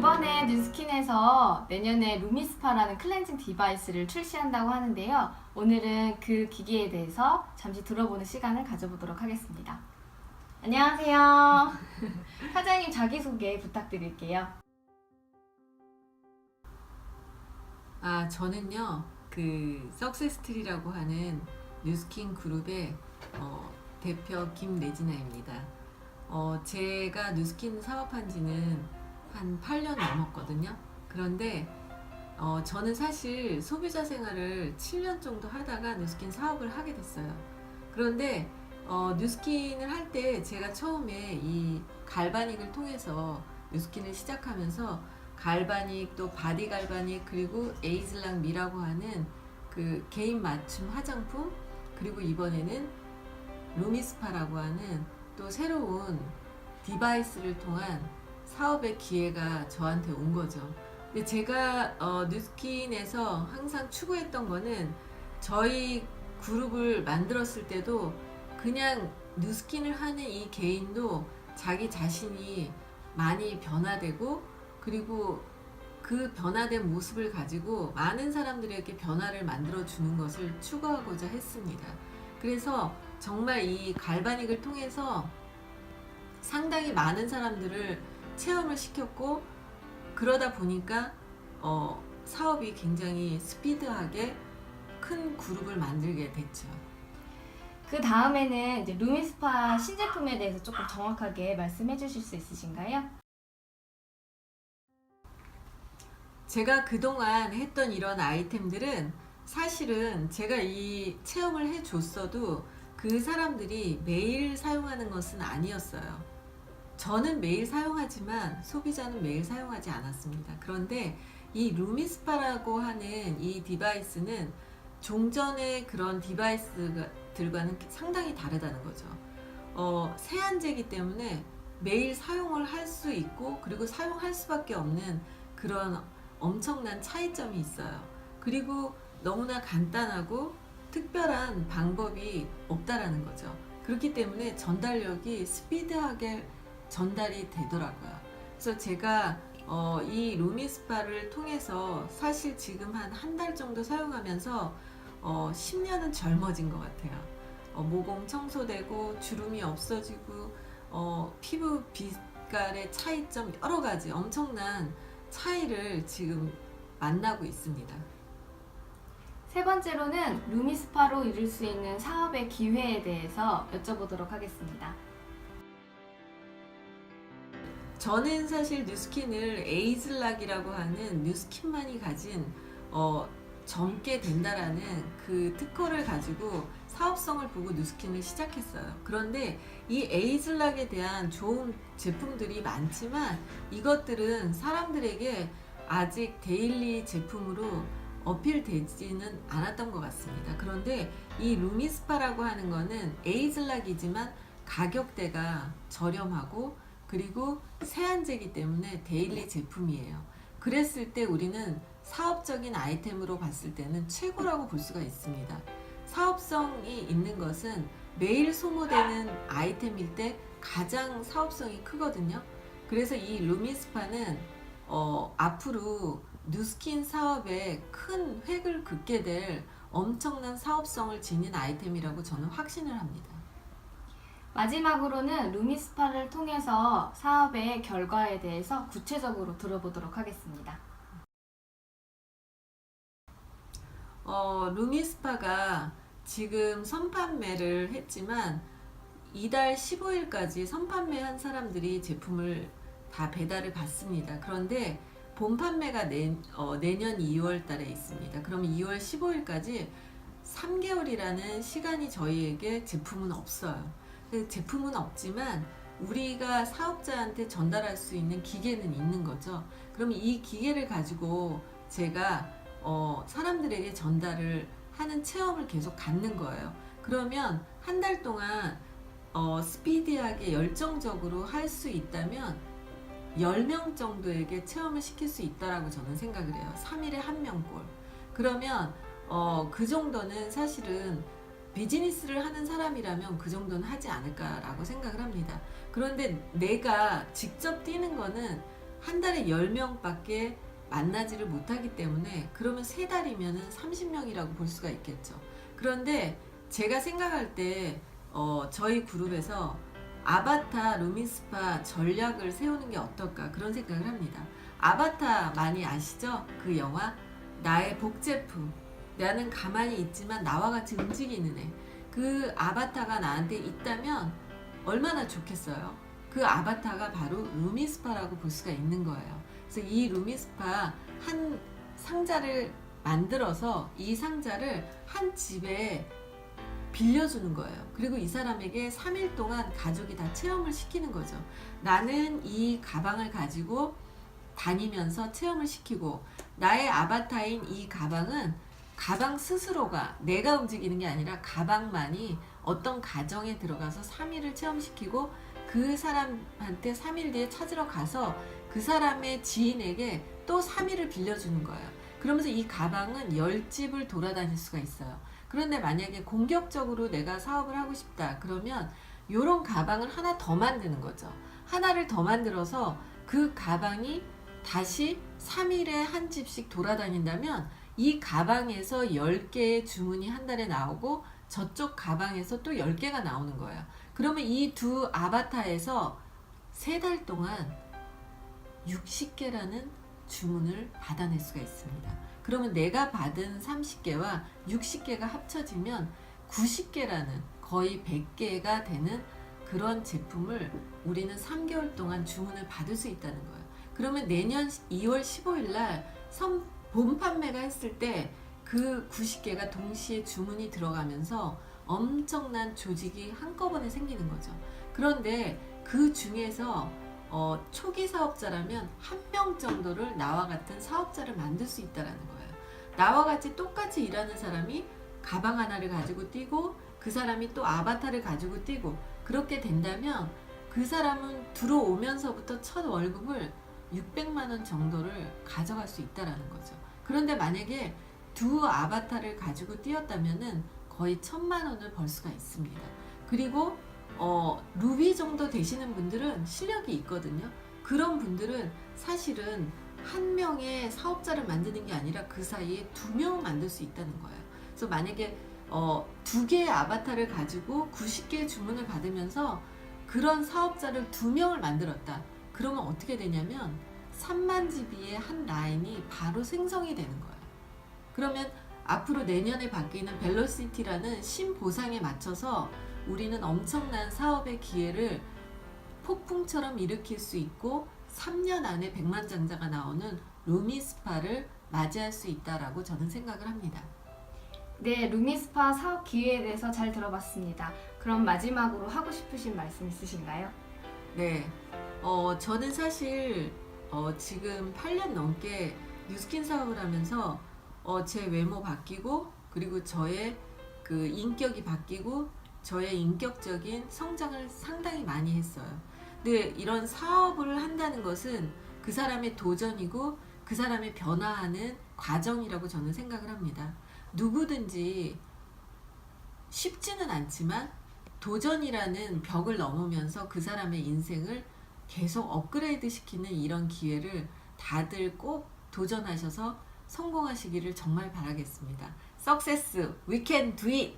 이번에 뉴스킨에서 내년에 루미스파라는 클렌징 디바이스를 출시한다고 하는데요. 오늘은 그 기기에 대해서 잠시 들어보는 시간을 가져보도록 하겠습니다. 안녕하세요. 사장님 자기소개 부탁드릴게요. 저는요, 석세스트리라고 하는 뉴스킨 그룹의 대표 김래진아입니다. 제가 뉴스킨 사업한 지는 한 8년 넘었거든요. 그런데 저는 사실 소비자 생활을 7년 정도 하다가 뉴스킨 사업을 하게 됐어요. 그런데 뉴스킨을 할 때 제가 처음에 이 갈바닉을 통해서 뉴스킨을 시작하면서 갈바닉, 또 바디 갈바닉, 그리고 에이즐랑 미라고 하는 그 개인 맞춤 화장품, 그리고 이번에는 루미스파라고 하는 또 새로운 디바이스를 통한 사업의 기회가 저한테 온 거죠. 근데 제가 뉴스킨에서 항상 추구했던 거는 저희 그룹을 만들었을 때도 그냥 뉴스킨을 하는 이 개인도 자기 자신이 많이 변화되고, 그리고 그 변화된 모습을 가지고 많은 사람들에게 변화를 만들어 주는 것을 추구하고자 했습니다. 그래서 정말 이 갈바닉을 통해서 상당히 많은 사람들을 체험을 시켰고, 그러다 보니까 사업이 굉장히 스피드하게 큰 그룹을 만들게 됐죠. 그 다음에는 이제 루미스파 신제품에 대해서 조금 정확하게 말씀해 주실 수 있으신가요? 제가 그동안 했던 이런 아이템들은 사실은 제가 이 체험을 해줬어도 그 사람들이 매일 사용하는 것은 아니었어요. 저는 매일 사용하지만 소비자는 매일 사용하지 않았습니다. 그런데 이 루미스파라고 하는 이 디바이스는 종전의 그런 디바이스들과는 상당히 다르다는 거죠. 세안제이기 때문에 매일 사용을 할 수 있고, 그리고 사용할 수밖에 없는 그런 엄청난 차이점이 있어요. 그리고 너무나 간단하고 특별한 방법이 없다라는 거죠. 그렇기 때문에 전달력이 스피드하게 전달이 되더라고요. 그래서 제가 이 루미스파를 통해서 사실 지금 한 달 정도 사용하면서 10년은 젊어진 것 같아요. 모공 청소되고, 주름이 없어지고, 피부 빛깔의 차이점, 여러 가지 엄청난 차이를 지금 만나고 있습니다. 세 번째로는 루미스파로 이룰 수 있는 사업의 기회에 대해서 여쭤보도록 하겠습니다. 저는 사실 뉴스킨을 에이즐락이라고 하는 뉴스킨만이 가진 젊게 된다라는 그 특허를 가지고 사업성을 보고 뉴스킨을 시작했어요. 그런데 이 에이즐락에 대한 좋은 제품들이 많지만 이것들은 사람들에게 아직 데일리 제품으로 어필되지는 않았던 것 같습니다. 그런데 이 루미스파라고 하는 거는 에이즐락이지만 가격대가 저렴하고, 그리고 세안제이기 때문에 데일리 제품이에요. 그랬을 때 우리는 사업적인 아이템으로 봤을 때는 최고라고 볼 수가 있습니다. 사업성이 있는 것은 매일 소모되는 아이템일 때 가장 사업성이 크거든요. 그래서 이 루미스파는 앞으로 뉴스킨 사업에 큰 획을 긋게 될 엄청난 사업성을 지닌 아이템이라고 저는 확신을 합니다. 마지막으로는 루미스파를 통해서 사업의 결과에 대해서 구체적으로 들어보도록 하겠습니다. 루미스파가 지금 선판매를 했지만 이달 15일까지 선판매한 사람들이 제품을 다 배달을 받습니다. 그런데 본판매가 내년 2월 달에 있습니다. 그럼 2월 15일까지 3개월이라는 시간이 저희에게 제품은 없어요. 제품은 없지만 우리가 사업자한테 전달할 수 있는 기계는 있는 거죠. 그럼 이 기계를 가지고 제가 사람들에게 전달을 하는 체험을 계속 갖는 거예요. 그러면 한 달 동안 스피디하게 열정적으로 할 수 있다면 10명 정도에게 체험을 시킬 수 있다라고 저는 생각을 해요. 3일에 1명꼴. 그러면 그 정도는 사실은 비즈니스를 하는 사람이라면 그 정도는 하지 않을까라고 생각을 합니다. 그런데 내가 직접 뛰는 거는 한 달에 10명밖에 만나지를 못하기 때문에 그러면 3달이면 30명이라고 볼 수가 있겠죠. 그런데 제가 생각할 때 저희 그룹에서 아바타 루미스파 전략을 세우는 게 어떨까 그런 생각을 합니다. 아바타 많이 아시죠? 그 영화 나의 복제품. 나는 가만히 있지만 나와 같이 움직이는 애. 그 아바타가 나한테 있다면 얼마나 좋겠어요. 그 아바타가 바로 루미스파라고 볼 수가 있는 거예요. 그래서 이 루미스파 한 상자를 만들어서 이 상자를 한 집에 빌려주는 거예요. 그리고 이 사람에게 3일 동안 가족이 다 체험을 시키는 거죠. 나는 이 가방을 가지고 다니면서 체험을 시키고 나의 아바타인 이 가방은 가방 스스로가 내가 움직이는 게 아니라 가방만이 어떤 가정에 들어가서 3일을 체험시키고 그 사람한테 3일 뒤에 찾으러 가서 그 사람의 지인에게 또 3일을 빌려주는 거예요. 그러면서 이 가방은 10집을 돌아다닐 수가 있어요. 그런데 만약에 공격적으로 내가 사업을 하고 싶다 그러면 이런 가방을 하나 더 만드는 거죠. 하나를 더 만들어서 그 가방이 다시 3일에 한 집씩 돌아다닌다면 이 가방에서 10개의 주문이 한 달에 나오고 저쪽 가방에서 또 10개가 나오는 거예요. 그러면 이 두 아바타에서 3달 동안 60개라는 주문을 받아낼 수가 있습니다. 그러면 내가 받은 30개와 60개가 합쳐지면 90개라는 거의 100개가 되는 그런 제품을 우리는 3개월 동안 주문을 받을 수 있다는 거예요. 그러면 내년 2월 15일 날 본 판매가 했을 때 그 90개가 동시에 주문이 들어가면서 엄청난 조직이 한꺼번에 생기는 거죠. 그런데 그 중에서 초기 사업자라면 1명 정도를 나와 같은 사업자를 만들 수 있다는 거예요. 나와 같이 똑같이 일하는 사람이 가방 하나를 가지고 뛰고 그 사람이 또 아바타를 가지고 뛰고 그렇게 된다면 그 사람은 들어오면서부터 첫 월급을 600만 원 정도를 가져갈 수 있다는 거죠. 그런데 만약에 두 아바타를 가지고 뛰었다면은 거의 1000만 원을 벌 수가 있습니다. 그리고 루비 정도 되시는 분들은 실력이 있거든요. 그런 분들은 사실은 한 명의 사업자를 만드는 게 아니라 그 사이에 2명을 만들 수 있다는 거예요. 그래서 만약에 2개의 아바타를 가지고 90개의 주문을 받으면서 그런 사업자를 2명을 만들었다. 그러면 어떻게 되냐면 3만 GB의 한 라인이 바로 생성이 되는 거예요. 그러면 앞으로 내년에 바뀌는 벨로시티라는 신보상에 맞춰서 우리는 엄청난 사업의 기회를 폭풍처럼 일으킬 수 있고 3년 안에 백만장자가 나오는 루미스파를 맞이할 수 있다라고 저는 생각을 합니다. 네, 루미스파 사업 기회에 대해서 잘 들어봤습니다. 그럼 마지막으로 하고 싶으신 말씀 있으신가요? 네, 저는 사실 지금 8년 넘게 뉴스킨 사업을 하면서 제 외모 바뀌고 그리고 저의 그 인격이 바뀌고 저의 인격적인 성장을 상당히 많이 했어요. 근데 이런 사업을 한다는 것은 그 사람의 도전이고 그 사람의 변화하는 과정이라고 저는 생각을 합니다. 누구든지 쉽지는 않지만 도전이라는 벽을 넘으면서 그 사람의 인생을 계속 업그레이드 시키는 이런 기회를 다들 꼭 도전하셔서 성공하시기를 정말 바라겠습니다. Success, we can do it!